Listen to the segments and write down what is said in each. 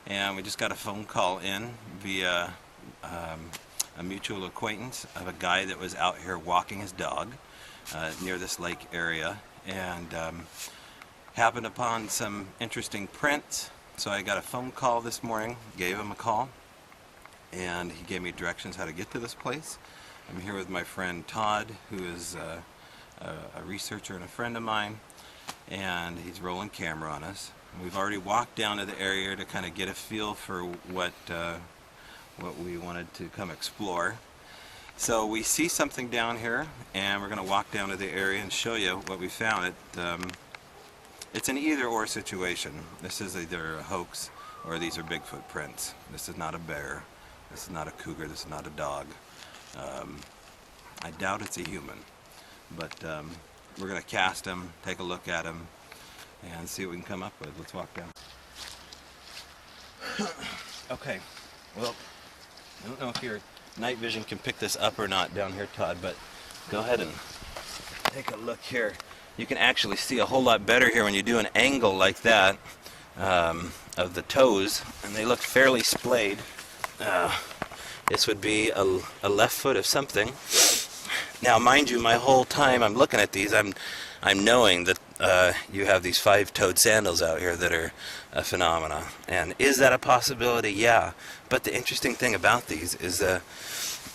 and we just got a phone call in via a mutual acquaintance of a guy that was out here walking his dog near this lake area, and happened upon some interesting prints. So I got a phone call this morning, gave him a call, and he gave me directions how to get to this place. I'm here with my friend Todd, who is a researcher and a friend of mine, and he's rolling camera on us. We've already walked down to the area to kind of get a feel for what we wanted to come explore. So we see something down here, and we're going to walk down to the area and show you what we found. It's an either-or situation. This is either a hoax or these are Bigfoot prints. This is not a bear. This is not a cougar. This is not a dog. I doubt it's a human, but we're going to cast him, take a look at him, and see what we can come up with. Let's walk down. Okay, well, I don't know if your night vision can pick this up or not down here, Todd, but go ahead and take a look here. You can actually see a whole lot better here when you do an angle like that of the toes, and they look fairly splayed. This would be a left foot of something. Now, mind you, my whole time I'm looking at these, I'm knowing that you have these 5-toed sandals out here that are a phenomena. And is that a possibility? Yeah. But the interesting thing about these is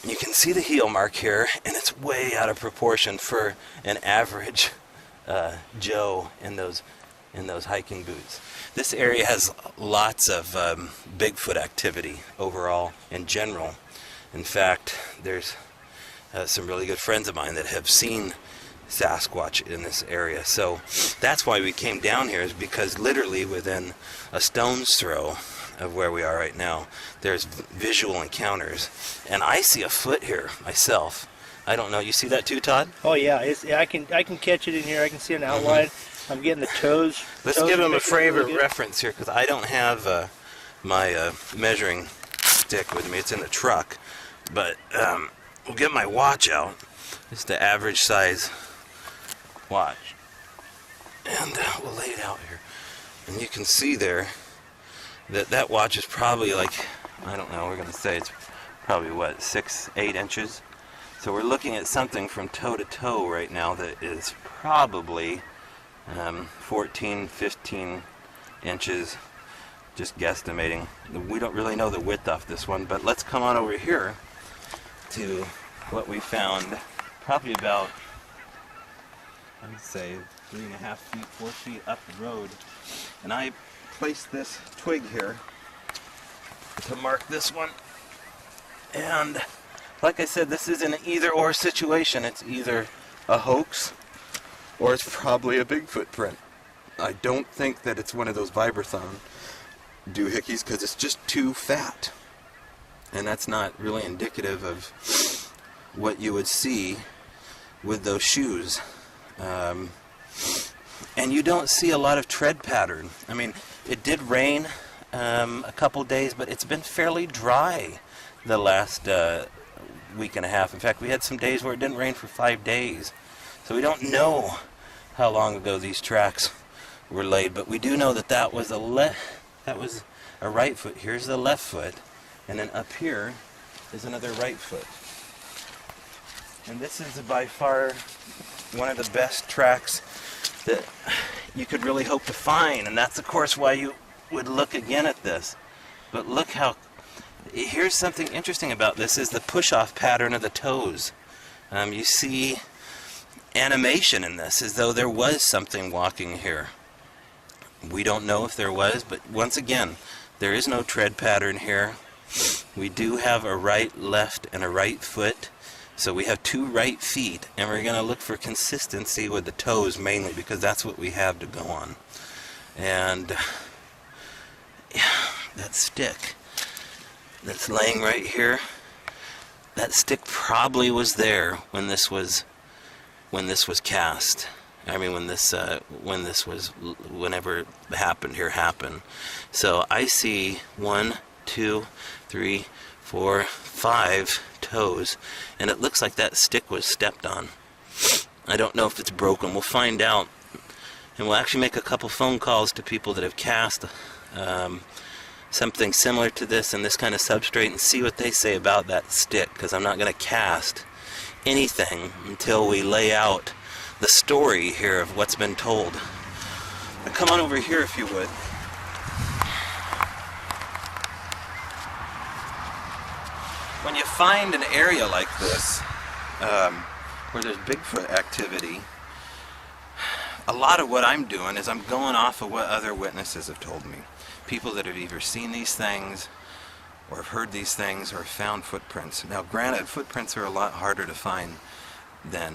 you can see the heel mark here, and it's way out of proportion for an average Joe in those hiking boots. This area has lots of Bigfoot activity overall in general. In fact, there's some really good friends of mine that have seen Sasquatch in this area. So that's why we came down here, is because literally within a stone's throw of where we are right now, there's visual encounters. And I see a foot here myself. I don't know. You see that too, Todd? Oh yeah, I can catch it in here. I can see an outline. I'm getting the toes. Let's give him a frame of reference here, because I don't have my measuring stick with me. It's in the truck. But we'll get my watch out. It's the average size watch. And we'll lay it out here. And you can see there that watch is probably like, I don't know, we're going to say it's probably what, 6-8 inches? So we're looking at something from toe to toe right now that is probably 14-15 inches, just guesstimating. We don't really know the width off this one, but let's come on over here to what we found, probably about, I would say, 3.5 feet, 4 feet up the road. And I placed this twig here to mark this one. And like I said, this is an either-or situation. It's either a hoax or it's probably a Bigfoot print. I don't think that it's one of those Vibrathon doohickeys, because it's just too fat. And that's not really indicative of what you would see with those shoes. And you don't see a lot of tread pattern. I mean, it did rain a couple days, but it's been fairly dry the last week and a half. In fact, we had some days where it didn't rain for 5 days. So we don't know how long ago these tracks were laid, but we do know that that was a right foot. Here's the left foot, and then up here is another right foot. And this is by far one of the best tracks that you could really hope to find, and that's of course why you would look again at this. But look how, here's something interesting about this, is the push-off pattern of the toes. You see animation in this, as though there was something walking here. We don't know if there was, but once again, there is no tread pattern here. We do have a right, left, and a right foot. So we have 2 right feet, and we're going to look for consistency with the toes mainly, because that's what we have to go on. And yeah, that stick that's laying right here, that stick probably was there when this was cast. I mean, whenever it happened here happened. So I see 1, 2, 3, 4, 5 toes, and it looks like that stick was stepped on. I don't know if it's broken. We'll find out, and we'll actually make a couple phone calls to people that have cast something similar to this and this kind of substrate and see what they say about that stick, because I'm not going to cast anything until we lay out the story here of what's been told. Now come on over here if you would. When you find an area like this, where there's Bigfoot activity, a lot of what I'm doing is I'm going off of what other witnesses have told me. People that have either seen these things, or have heard these things, or have found footprints. Now granted, footprints are a lot harder to find than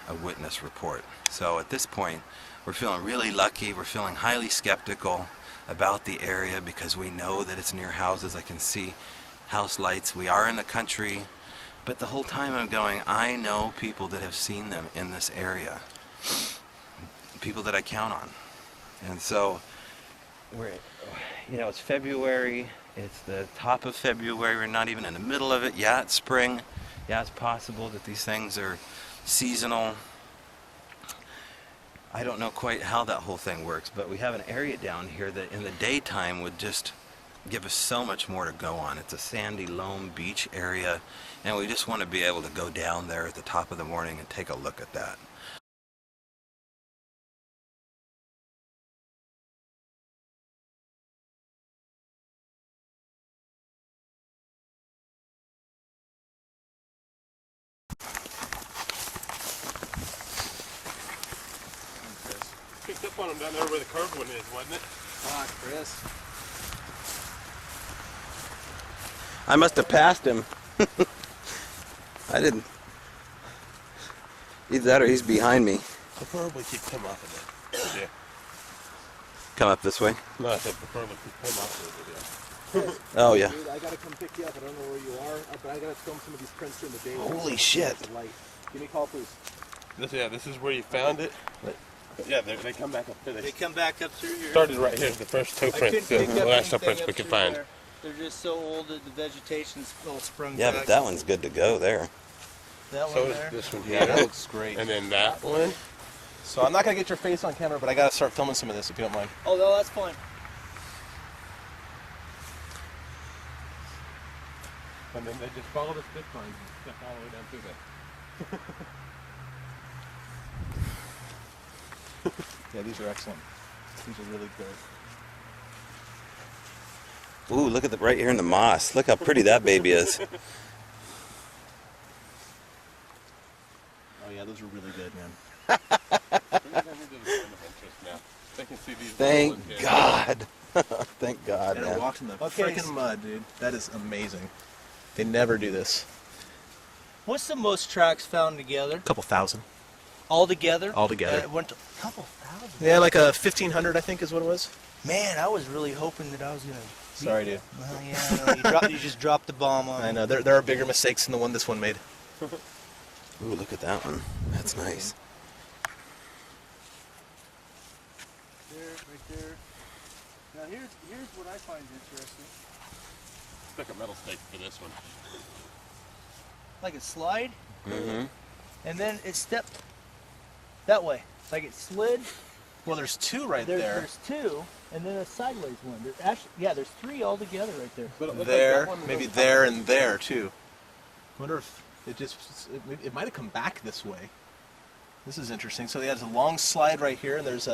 a witness report. So at this point, we're feeling really lucky. We're feeling highly skeptical about the area because we know that it's near houses. I can see house lights. We are in the country, but the whole time I'm going, I know people that have seen them in this area. People that I count on. And so we're, it's February, it's the top of February, we're not even in the middle of it. Yeah, it's spring. Yeah, it's possible that these things are seasonal. I don't know quite how that whole thing works, but we have an area down here that in the daytime would just give us so much more to go on. It's a sandy loam beach area, and we just want to be able to go down there at the top of the morning and take a look at that. Picked up on him down there where the curved one is, wasn't it? Ah, Chris. I must have passed him. I didn't. Either that or he's behind me. Preferably keep him off of it. Yeah. Come up this way. No, I said preferably keep him off of it. Oh, yeah. Dude, I gotta come pick you up. I don't know where you are, but I gotta film some of these prints during the day. Holy shit. Light. Give me a call, please. This is where you found it. But yeah, they come back up here. They come back up through here. Started right here, the first toe prints, the last toe prints we could find. There. They're just so old that the vegetation's all sprung Yeah, back. but that one's good to go there. That So one is there. this one Yeah, here. that looks great. And then that one. So I'm not gonna get your face on camera, but I gotta start filming some of this if you don't mind. Oh, no, that's fine. And then they just follow the stick lines and step all the way down through there. Yeah, these are excellent. These are really good. Ooh, look at the right here in the moss. Look how pretty that baby is. Oh yeah, those are really good, man. They can see these Thank rolling here. God. Thank God, And I man. walked in the Okay, freaking mud, dude. That is amazing. They never do this. What's the most tracks found together? A couple thousand. All together? All together. It went to a couple thousand. Yeah, like a 1,500, I think, is what it was. Man, I was really hoping that I was gonna. Sorry, dude. Well, yeah, no, you just dropped the bomb on. I know there are bigger mistakes than the one this one made. Ooh, look at that one. That's nice. There, right there. Now here's what I find interesting. It's like a metal stake for this one. Like a slide, Mm-hmm. and then it stepped that way. Like it slid. Well, there's two right there. There's two, and then a sideways one. There's actually, yeah, there's three all together right there. But it looked There, like that one maybe was- there and there too. Wonder if it might have come back this way. This is interesting. So there's a long slide right here, and there's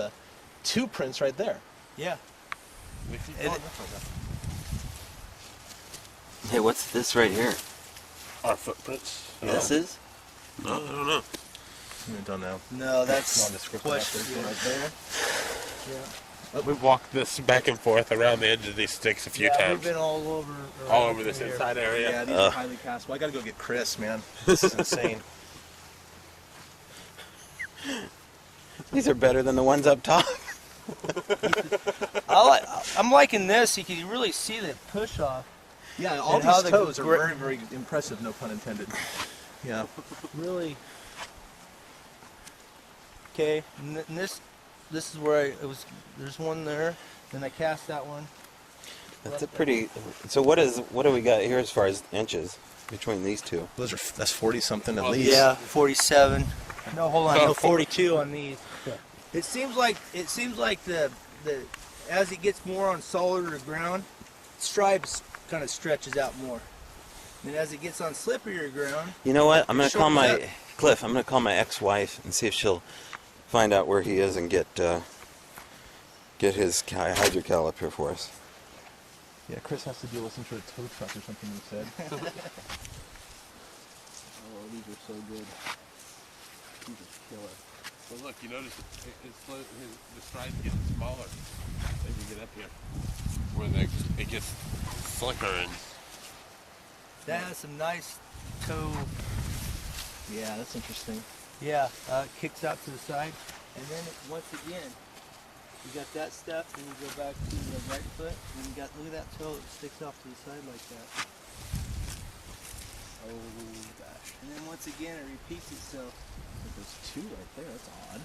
two prints right there. Yeah. They keep And going it- this way, Hey, what's this right here? though. Our footprints. This is? No, I don't know. I don't know. No, that's Nondescript question. enough right there. We've walked this back and forth around the edge of these sticks a few Yeah, times. we've been all over. All over this here. inside area. Yeah, these are highly passable. I gotta go get Chris, man. This is insane. These are better than the ones up top. I'm liking this. You can really see the push off. Yeah, all And how these the toes are gri- very, very impressive, no pun intended. Yeah. Really. Okay, and this is where there's one there. Then I cast that one. That's a pretty. So what do we got here as far as inches between these two? That's 40 something at Well, least. Yeah, 47. No, hold on. Oh. No, 42 on these. It seems like the as it gets more on solider ground, stripes kind of stretches out more. And as it gets on slipperier ground, You know what? I'm going to call Shortens my up. Cliff. I'm going to call my ex-wife and see if she'll find out where he is and get his hydrocal up here for us. Yeah, Chris has to deal with some sort of tow truck or something, he said. oh, these are so good. These are killer. So look, you notice the strides getting smaller as you get up here, where it gets slicker and. That has some nice toe. Yeah, that's interesting. Yeah, it kicks out to the side, and then once again, you got that step, and you go back to the right foot, and you got look at that toe that sticks off to the side like that. Oh gosh! And then once again, it repeats itself. There's two right there. That's odd.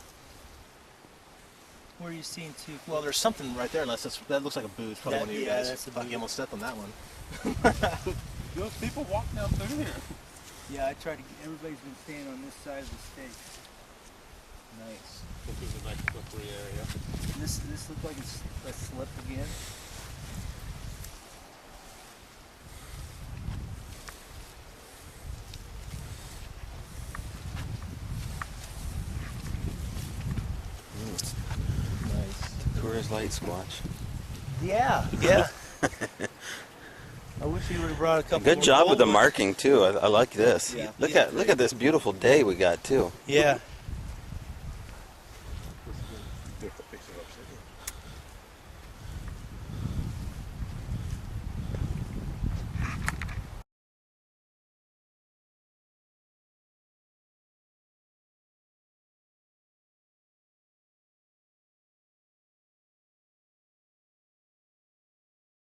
Where are you seeing two? Well, there's something right there. Unless that looks like a boot. It's probably That- one of you yeah, guys. that's a Fuck, boot. you almost stepped on that one. Those people walk down through here. Yeah, I try to. Everybody's been staying on this side of the stake. Nice. This is a nice slippery area. This looks like it's a slip again. Nice. Coors Light Squatch. Yeah, yeah. I wish you would have brought a couple. Good more job with the gold ones. marking too. I like this. Yeah. Look at this beautiful day we got too. Yeah,